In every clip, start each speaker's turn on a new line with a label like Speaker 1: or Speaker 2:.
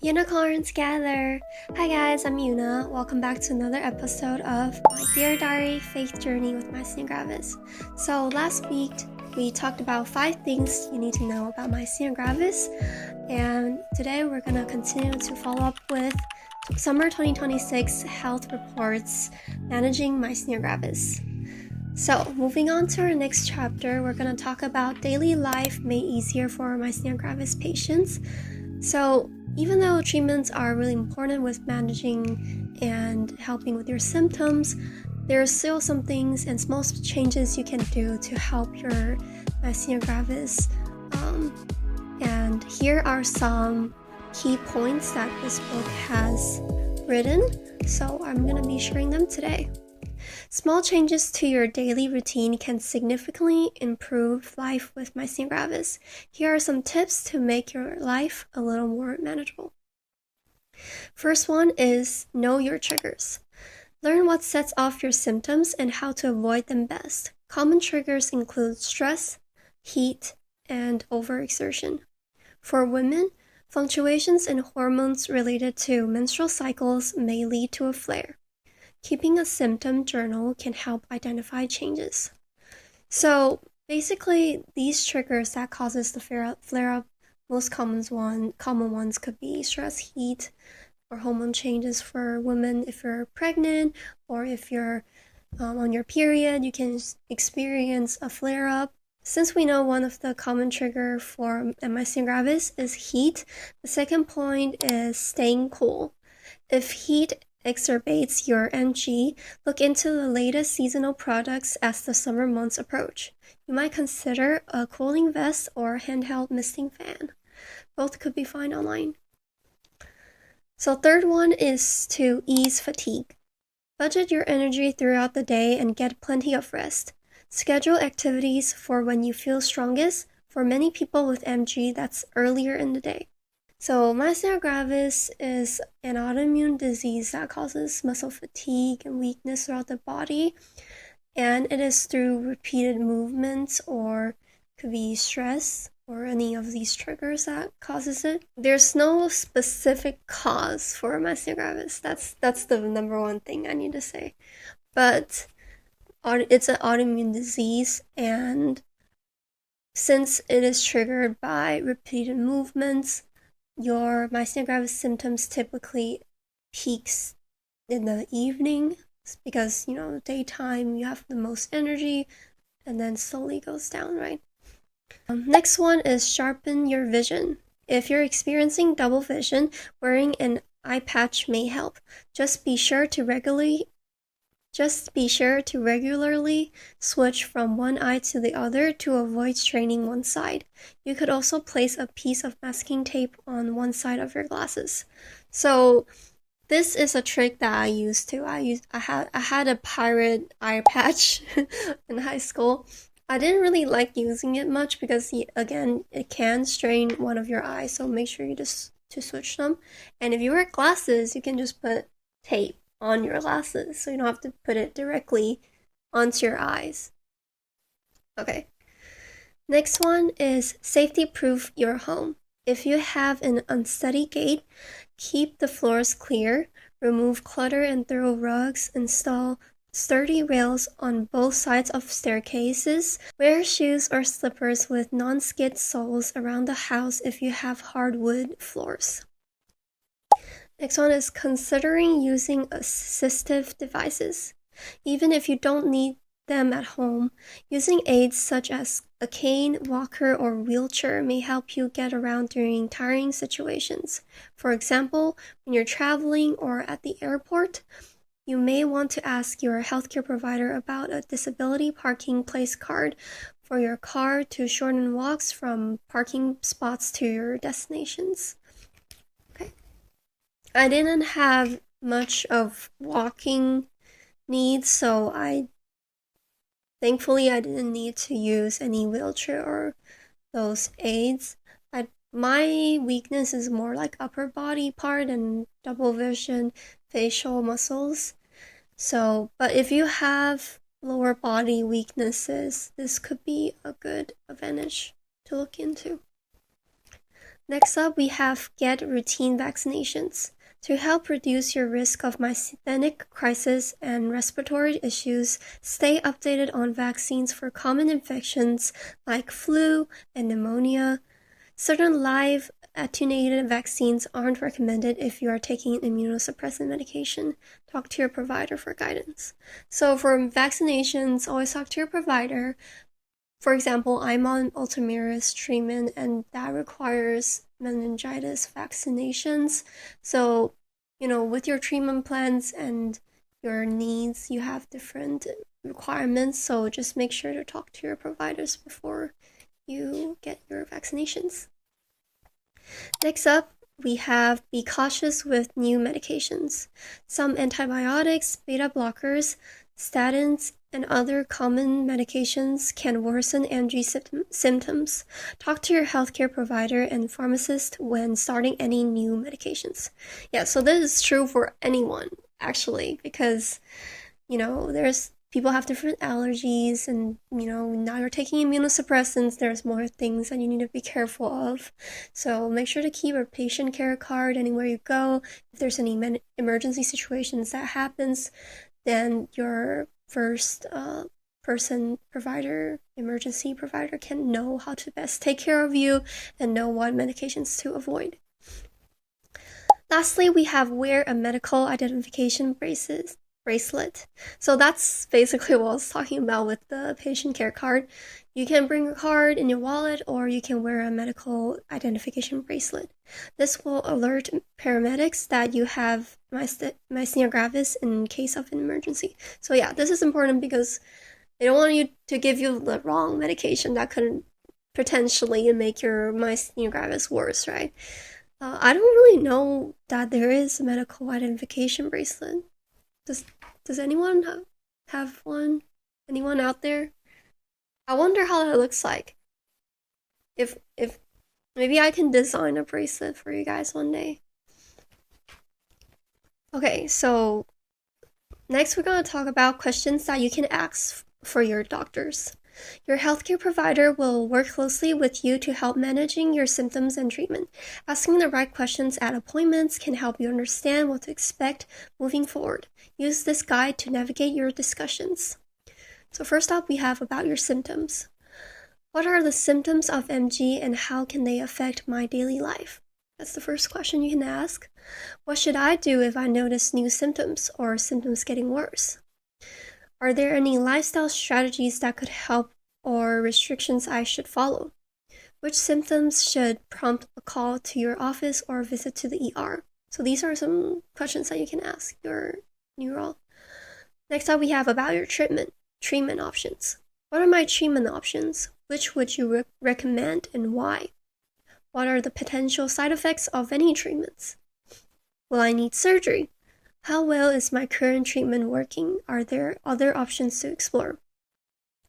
Speaker 1: Unicorns gather! Hi guys, I'm Yuna. Welcome back to another episode of my Dear Diary Faith Journey with Myasthenia Gravis. So last week we talked about 5 things you need to know about Myasthenia Gravis, and today we're going to continue to follow up with Summer 2026 health reports managing Myasthenia Gravis. So moving on to our next chapter, we're going to talk about daily life made easier for Myasthenia Gravis patients. So even though treatments are really important with managing and helping with your symptoms, there are still some things and small changes you can do to help your Myasthenia Gravis. And here are some key points that this book has written, so I'm going to be sharing them today. Small changes to your daily routine can significantly improve life with Myasthenia Gravis. Here are some tips to make your life a little more manageable. First one is know your triggers. Learn what sets off your symptoms and how to avoid them best. Common triggers include stress, heat, and overexertion. For women, fluctuations in hormones related to menstrual cycles may lead to a flare. Keeping a symptom journal can help identify changes. So basically, these triggers that causes the flare-up, most common ones could be stress, heat, or hormone changes for women. If you're pregnant or if you're on your period, you can experience a flare-up. Since we know one of the common trigger for Myasthenia gravis is heat, the second point is staying cool. If heat exacerbates your MG, look into the latest seasonal products as the summer months approach. You might consider a cooling vest or handheld misting fan. Both could be found online. So third one is to ease fatigue. Budget your energy throughout the day and get plenty of rest. Schedule activities for when you feel strongest. For many people with MG, that's earlier in the day. So Myasthenia gravis is an autoimmune disease that causes muscle fatigue and weakness throughout the body, and it is through repeated movements or could be stress or any of these triggers that causes it. There's no specific cause for Myasthenia gravis. That's the number one thing I need to say. But it's an autoimmune disease, and since it is triggered by repeated movements, your Myasthenia gravis symptoms typically peaks in the evening because, daytime you have the most energy and then slowly goes down, right? Next one is sharpen your vision. If you're experiencing double vision, wearing an eye patch may help. Just be sure to regularly switch from one eye to the other to avoid straining one side. You could also place a piece of masking tape on one side of your glasses. So this is a trick that I used to. I had a pirate eye patch in high school. I didn't really like using it much because, again, it can strain one of your eyes, so make sure you just to switch them. And if you wear glasses, you can just put tape on your glasses, so you don't have to put it directly onto your eyes. Okay. Next one is safety-proof your home. If you have an unsteady gait, keep the floors clear, remove clutter and throw rugs, install sturdy rails on both sides of staircases, wear shoes or slippers with non-skid soles around the house if you have hardwood floors. Next one is considering using assistive devices. Even if you don't need them at home, using aids such as a cane, walker, or wheelchair may help you get around during tiring situations. For example, when you're traveling or at the airport, you may want to ask your healthcare provider about a disability parking place card for your car to shorten walks from parking spots to your destinations. Okay. I didn't have much of walking needs, so thankfully I didn't need to use any wheelchair or those aids. My weakness is more like upper body part and double vision, facial muscles. So, but if you have lower body weaknesses, this could be a good advantage to look into. Next up, we have get routine vaccinations. To help reduce your risk of myasthenia crisis and respiratory issues, stay updated on vaccines for common infections like flu and pneumonia. Certain live attenuated vaccines aren't recommended if you are taking immunosuppressant medication. Talk to your provider for guidance. So for vaccinations, always talk to your provider. For example, I'm on Ultomiris treatment and that requires meningitis vaccinations. So, with your treatment plans and your needs, you have different requirements. So just make sure to talk to your providers before you get your vaccinations. Next up, we have be cautious with new medications. Some antibiotics, beta blockers, statins, and other common medications can worsen MG symptoms. Talk to your healthcare provider and pharmacist when starting any new medications. Yeah, so this is true for anyone, actually, because there's people have different allergies, and now you're taking immunosuppressants, there's more things that you need to be careful of. So make sure to keep a patient care card anywhere you go. If there's any emergency situations that happens, then your first emergency provider can know how to best take care of you and know what medications to avoid. Lastly, we have wear a medical identification bracelet. So that's basically what I was talking about with the patient care card. You can bring a card in your wallet, or you can wear a medical identification bracelet. This will alert paramedics that you have myasthenia gravis in case of an emergency. So yeah, this is important because they don't want you to give you the wrong medication that could potentially make your myasthenia gravis worse, right? I don't really know that there is a medical identification bracelet. Does anyone have one? Anyone out there? I wonder how that looks like. If maybe I can design a bracelet for you guys one day. Okay, so next we're going to talk about questions that you can ask for your doctors. Your healthcare provider will work closely with you to help managing your symptoms and treatment. Asking the right questions at appointments can help you understand what to expect moving forward. Use this guide to navigate your discussions. So first up, we have about your symptoms. What are the symptoms of MG and how can they affect my daily life? That's the first question you can ask. What should I do if I notice new symptoms or symptoms getting worse? Are there any lifestyle strategies that could help or restrictions I should follow? Which symptoms should prompt a call to your office or a visit to the ER? So these are some questions that you can ask your neuro. Next up, we have about your treatment options. What are my treatment options? Which would you recommend and why? What are the potential side effects of any treatments? Will I need surgery? How well is my current treatment working? Are there other options to explore?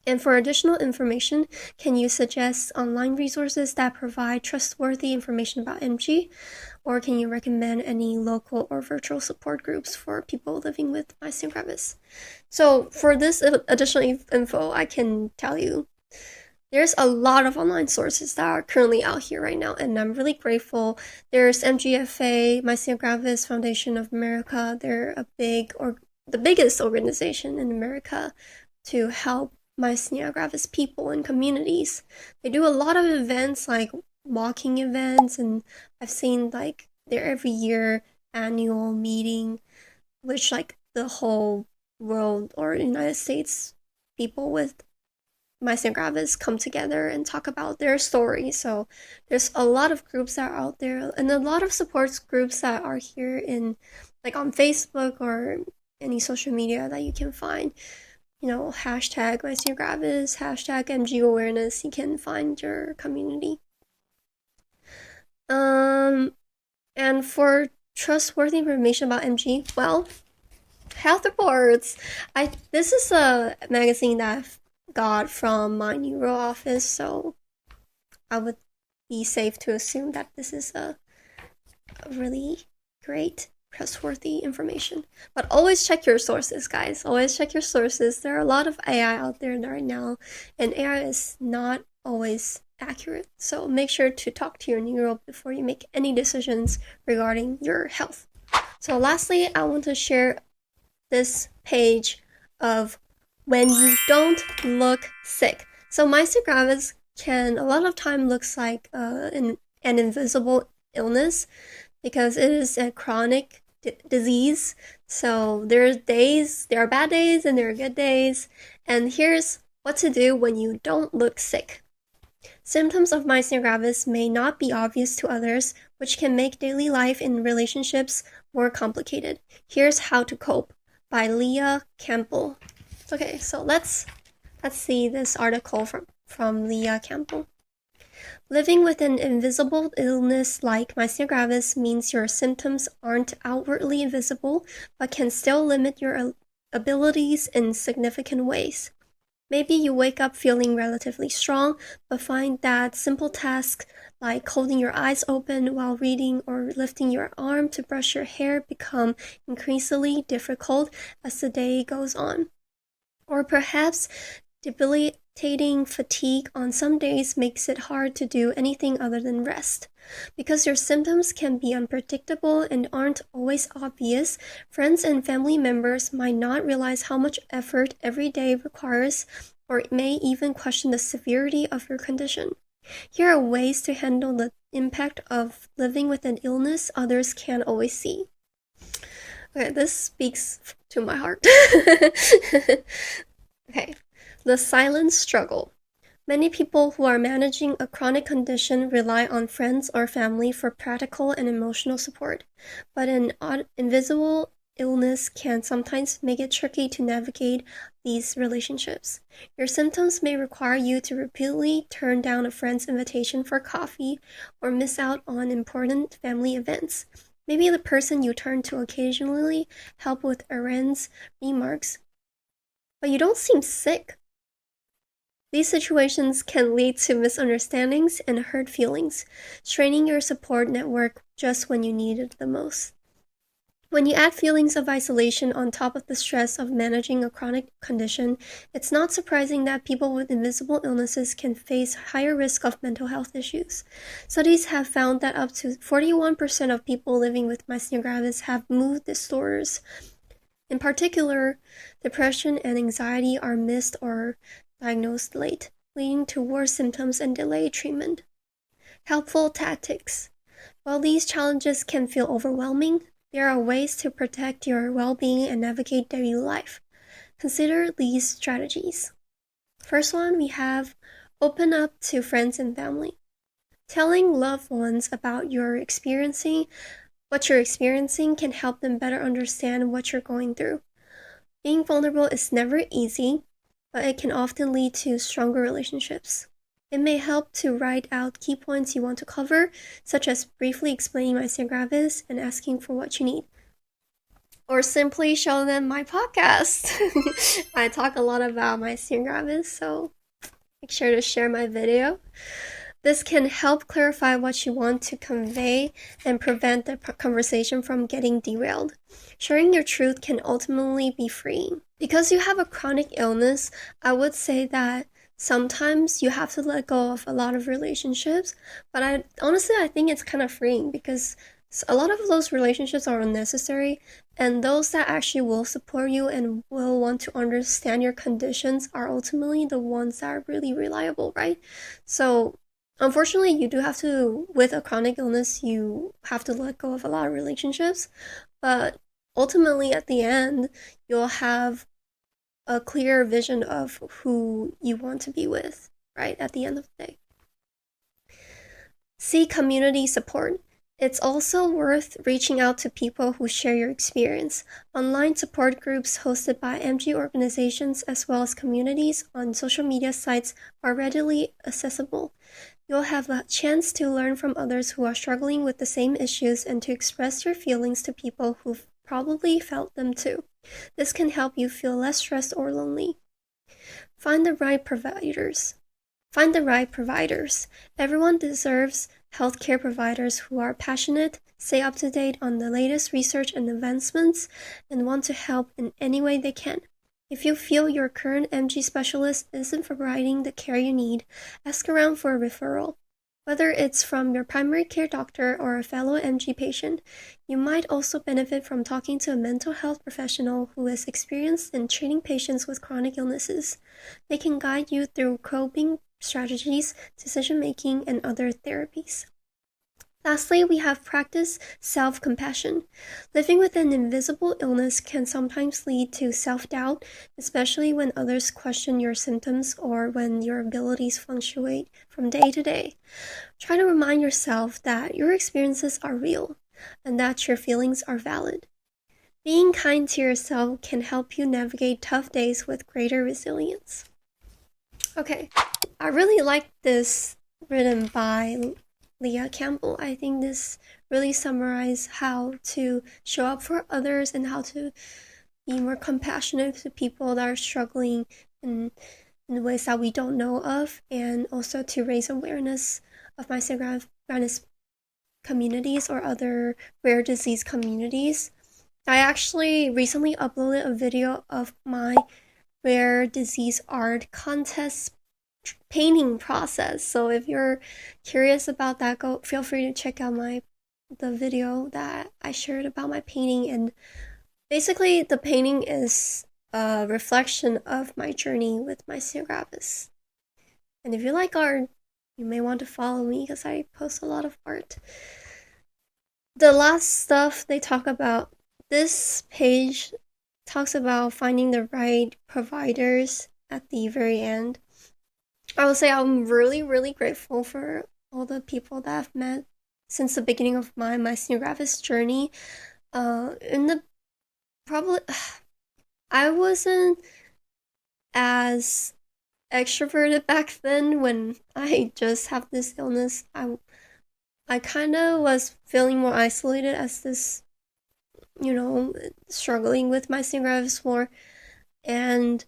Speaker 1: And for additional information, can you suggest online resources that provide trustworthy information about MG? Or can you recommend any local or virtual support groups for people living with myasthenia gravis? So for this additional info, I can tell you there's a lot of online sources that are currently out here right now, and I'm really grateful. There's MGFA, Myasthenia Gravis Foundation of America. They're the biggest organization in America to help myasthenia gravis people and communities. They do a lot of events like walking events, and I've seen like their every year annual meeting, which like the whole world or United States people with myasthenia gravis come together and talk about their story. So there's a lot of groups that are out there, and a lot of support groups that are here in like on Facebook or any social media that you can find. Hashtag myasthenia gravis, hashtag MG awareness. You can find your community. And for trustworthy information about MG, well, Health Reports. This is a magazine that I've got from my neuro office, so I would be safe to assume that this is a really great, trustworthy information. But always check your sources, guys. Always check your sources. There are a lot of AI out there right now, and AI is not always accurate. So make sure to talk to your neuro before you make any decisions regarding your health. So lastly, I want to share this page of when you don't look sick. So myasthenia gravis can a lot of time looks like an invisible illness because it is a chronic disease. So there are bad days and there are good days. And here's what to do when you don't look sick. Symptoms of myasthenia gravis may not be obvious to others, which can make daily life and relationships more complicated. Here's How to Cope by Leah Campbell. Okay, so let's see this article from Leah Campbell. Living with an invisible illness like myasthenia gravis means your symptoms aren't outwardly visible, but can still limit your abilities in significant ways. Maybe you wake up feeling relatively strong, but find that simple tasks like holding your eyes open while reading or lifting your arm to brush your hair become increasingly difficult as the day goes on. Or perhaps debilitating fatigue on some days makes it hard to do anything other than rest. Because your symptoms can be unpredictable and aren't always obvious, friends and family members might not realize how much effort every day requires, or may even question the severity of your condition. Here are ways to handle the impact of living with an illness others can't always see. Okay, this speaks to my heart. Okay, the silent struggle. Many people who are managing a chronic condition rely on friends or family for practical and emotional support, but an invisible illness can sometimes make it tricky to navigate these relationships. Your symptoms may require you to repeatedly turn down a friend's invitation for coffee or miss out on important family events. Maybe the person you turn to occasionally help with errands remarks, but you don't seem sick. These situations can lead to misunderstandings and hurt feelings, straining your support network just when you need it the most. When you add feelings of isolation on top of the stress of managing a chronic condition, it's not surprising that people with invisible illnesses can face higher risk of mental health issues. Studies have found that up to 41% of people living with myasthenia gravis have mood disorders. In particular, depression and anxiety are missed or diagnosed late, leading to worse symptoms and delayed treatment. Helpful tactics. While these challenges can feel overwhelming, there are ways to protect your well-being and navigate daily life. Consider these strategies. First one, we have open up to friends and family. Telling loved ones about what you're experiencing can help them better understand what you're going through. Being vulnerable is never easy, but it can often lead to stronger relationships. It may help to write out key points you want to cover, such as briefly explaining myasthenia gravis and asking for what you need. Or simply show them my podcast. I talk a lot about myasthenia gravis, so make sure to share my video. This can help clarify what you want to convey and prevent the conversation from getting derailed. Sharing your truth can ultimately be freeing. Because you have a chronic illness, I would say that sometimes you have to let go of a lot of relationships, but I think it's kind of freeing because a lot of those relationships are unnecessary, and those that actually will support you and will want to understand your conditions are ultimately the ones that are really reliable, right? So unfortunately, you do have to, with a chronic illness, you have to let go of a lot of relationships, but ultimately at the end, you'll have a clear vision of who you want to be with, right, at the end of the day. Seek community support. It's also worth reaching out to people who share your experience. Online support groups hosted by MG organizations as well as communities on social media sites are readily accessible. You'll have a chance to learn from others who are struggling with the same issues and to express your feelings to people who've probably felt them too. This can help you feel less stressed or lonely. Find the right providers. Everyone deserves healthcare providers who are passionate, stay up to date on the latest research and advancements, and want to help in any way they can. If you feel your current MG specialist isn't providing the care you need, ask around for a referral. Whether it's from your primary care doctor or a fellow MG patient, you might also benefit from talking to a mental health professional who is experienced in treating patients with chronic illnesses. They can guide you through coping strategies, decision-making, and other therapies. Lastly, we have practice self-compassion. Living with an invisible illness can sometimes lead to self-doubt, especially when others question your symptoms or when your abilities fluctuate from day to day. Try to remind yourself that your experiences are real and that your feelings are valid. Being kind to yourself can help you navigate tough days with greater resilience. Okay, I really like this written by Leah Campbell. I think this really summarizes how to show up for others and how to be more compassionate to people that are struggling in ways that we don't know of, and also to raise awareness of myasthenia gravis communities or other rare disease communities. I actually recently uploaded a video of my rare disease art contest painting process. So if you're curious about that, feel free to check out the video that I shared about my painting. And basically the painting is a reflection of my journey with myasthenia gravis. And if you like art, you may want to follow me because I post a lot of art. The last stuff they talk about, this page talks about finding the right providers at the very end. I would say I'm really, really grateful for all the people that I've met since the beginning of my myasthenia gravis journey. I wasn't as extroverted back then when I just have this illness. I kind of was feeling more isolated as this, struggling with myasthenia gravis more, and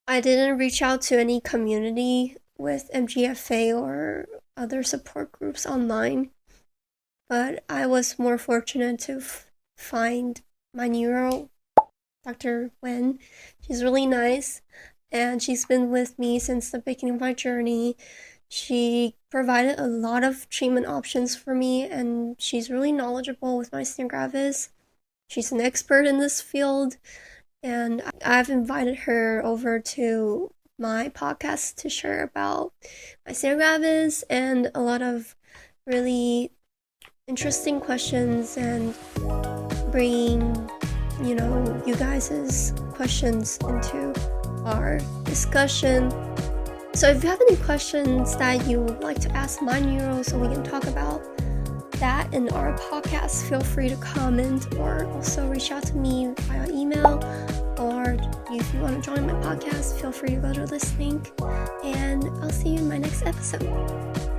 Speaker 1: I didn't reach out to any community with MGFA or other support groups online, but I was more fortunate to find my neuro, Dr. Nguyen. She's really nice, and she's been with me since the beginning of my journey. She provided a lot of treatment options for me, and she's really knowledgeable with myasthenia gravis. She's an expert in this field, and I've invited her over to my podcast to share about myasthenia gravis and a lot of really interesting questions and bringing, you guys' questions into our discussion. So if you have any questions that you would like to ask my neuro so we can talk about that in our podcast, feel free to comment or also reach out to me via email, or if you want to join my podcast, feel free to go to this link, and I'll see you in my next episode.